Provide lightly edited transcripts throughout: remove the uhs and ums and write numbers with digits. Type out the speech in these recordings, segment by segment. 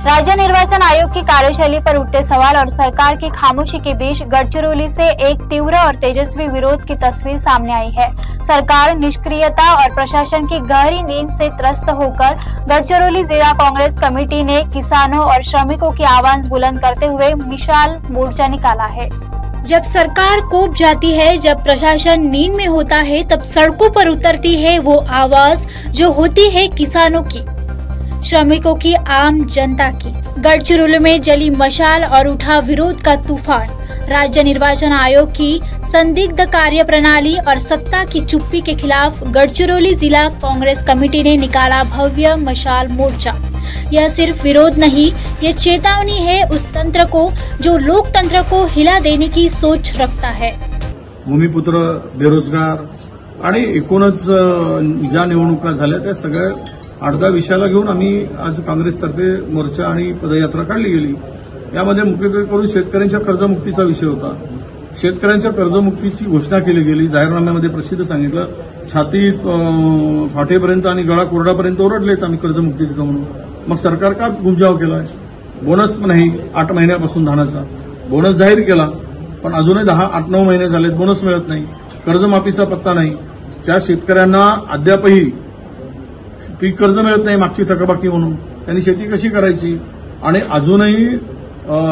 राज्य निर्वाचन आयोग की कार्यशैली पर उठते सवाल और सरकार की खामोशी के बीच गढ़चिरौली से एक तीव्र और तेजस्वी विरोध की तस्वीर सामने आई है। सरकार निष्क्रियता और प्रशासन की गहरी नींद से त्रस्त होकर गढ़चिरौली जिला कांग्रेस कमेटी ने किसानों और श्रमिकों की आवाज बुलंद करते हुए विशाल मोर्चा निकाला है। जब सरकार कोप जाती है, जब प्रशासन नींद में होता है, तब सड़कों पर उतरती है वो आवाज जो होती है किसानों की, श्रमिकों की, आम जनता की। गढ़चिरौली में जली मशाल और उठा विरोध का तूफान। राज्य निर्वाचन आयोग की संदिग्ध कार्य प्रणाली और सत्ता की चुप्पी के खिलाफ गढ़चिरौली जिला कांग्रेस कमेटी ने निकाला भव्य मशाल मोर्चा। यह सिर्फ विरोध नहीं, ये चेतावनी है उस तंत्र को जो लोकतंत्र को हिला देने की सोच रखता है। भूमिपुत्र, बेरोजगार आणि एकूणच ज्या निवडणुका झाल्या त्या सगळ्या 8-10 विषयाला घेऊन आम्ही आज काँग्रेसतर्फे मोर्चा आणि पदयात्रा काढली गेली। यामध्ये मुख्य करून शेतकऱ्यांच्या कर्जमुक्तीचा विषय होता। शेतकऱ्यांच्या कर्जमुक्तीची घोषणा केली गेली, जाहीरनाम्यामध्ये प्रसिद्ध सांगितलं, छाती फाटेपर्यंत आणि गळा कोरडापर्यंत ओरडलेत आम्ही कर्जमुक्ती देतो म्हणून। मग सरकार का गुंजाव केलाय? बोनस नाही 8 महिन्यापासून धानाचा बोनस जाहीर केला, पण अजूनही 8-9 महिने झालेत बोनस मिळत नाही, कर्जमाफीचा पत्ता नाही। त्या शेतकऱ्यांना अद्यापही पीक कर्ज मिळत नाही मागची थकबाकी म्हणून, त्यांनी शेती कशी करायची? आणि अजूनही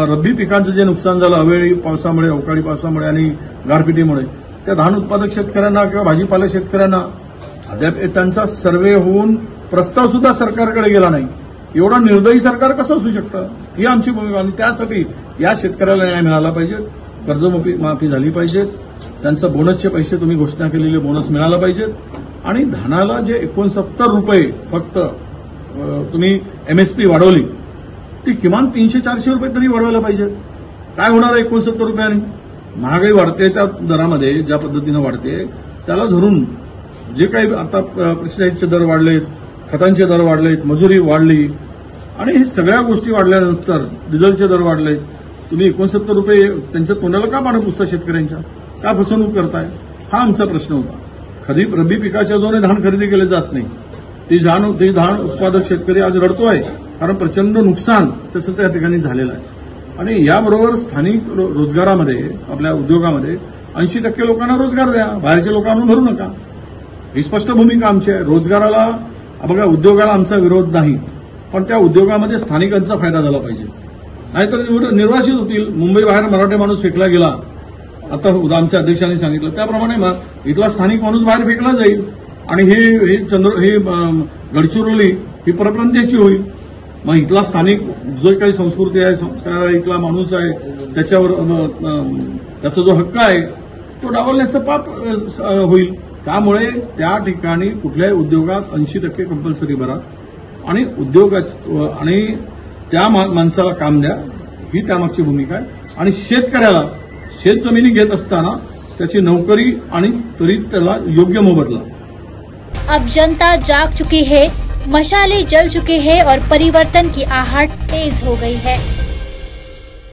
रब्बी पिकांचं जे नुकसान झालं अवेळी पावसामुळे, अवकाळी पावसामुळे आणि गारपिटीमुळे, त्या धान उत्पादक शेतकऱ्यांना किंवा भाजीपाला शेतकऱ्यांना अद्याप त्यांचा सर्व्हे होऊन प्रस्ताव सुद्धा सरकारकडे गेला नाही। एवढं निर्दयी सरकार कसं असू शकतं? ही आमची भूमिका आणि त्यासाठी या शेतकऱ्याला न्याय मिळाला पाहिजे, कर्जमाफी झाली पाहिजे, त्यांचा बोनसचे पैसे तुम्ही घोषणा केलेले बोनस मिळाला पाहिजेत आणि धानाला जे 69 रुपये फक्त तुम्ही एमएसपी वाढवली ती किमान 300-400 रुपये तरी वाढवायला पाहिजे। काय होणार आहे 69 रुपयांनी? महागाई वाढते, त्या दरामध्ये ज्या पद्धतीनं वाढते त्याला धरून जे काही आता पेस्टिसाइडचे दर वाढलेत, खतांचे दर वाढलेत, मजुरी वाढली आणि हे सगळ्या गोष्टी वाढल्यानंतर डिझेलचे दर वाढले, तुम्ही 69 रुपये त्यांच्या तोंडाला का पानं पुसता? शेतकऱ्यांच्या का फसवणूक करताय? हा आमचा प्रश्न होता। खरीप रब्बी पिकाच्या जोने धान खरेदी केले जात नाही, ती धान उत्पादक शेतकरी आज रडतोय कारण प्रचंड नुकसान त्याचं त्या ठिकाणी झालेलं आहे। आणि याबरोबर स्थानिक रोजगारामध्ये, आपल्या उद्योगामध्ये 80% लोकांना रोजगार द्या, बाहेरच्या लोकांना भरू नका, ही स्पष्ट भूमिका आमची आहे। रोजगाराला बघा, उद्योगाला आमचा विरोध नाही, पण त्या उद्योगामध्ये स्थानिकांचा फायदा झाला पाहिजे, नाहीतर निर्वासित होतील। मुंबई बाहेर मराठी माणूस फेकला गेला, आता आमच्या अध्यक्षांनी सांगितलं त्याप्रमाणे इथला स्थानिक माणूस बाहेर फेकला जाईल आणि हे गडचिरोली ही परप्रांतीयाची होईल। मग इथला स्थानिक जो काही संस्कृती आहे, संस्कार आहे, इथला माणूस आहे, त्याच्यावर त्याचा जो हक्क आहे तो डावलण्याचं पाप होईल। त्यामुळे त्या ठिकाणी कुठल्याही उद्योगात 80% कंपल्सरी भरा आणि आणि त्या माणसाला काम द्या, ही त्यामागची भूमिका आहे। आणि शेतकऱ्याला शेतजमिनी घेत असताना त्याची नोकरी आणि तरी त्याला योग्य मोबदला। अब जनता जाग चुकी है, मशालें जल चुके हैं और परिवर्तन की आहट तेज हो गई है।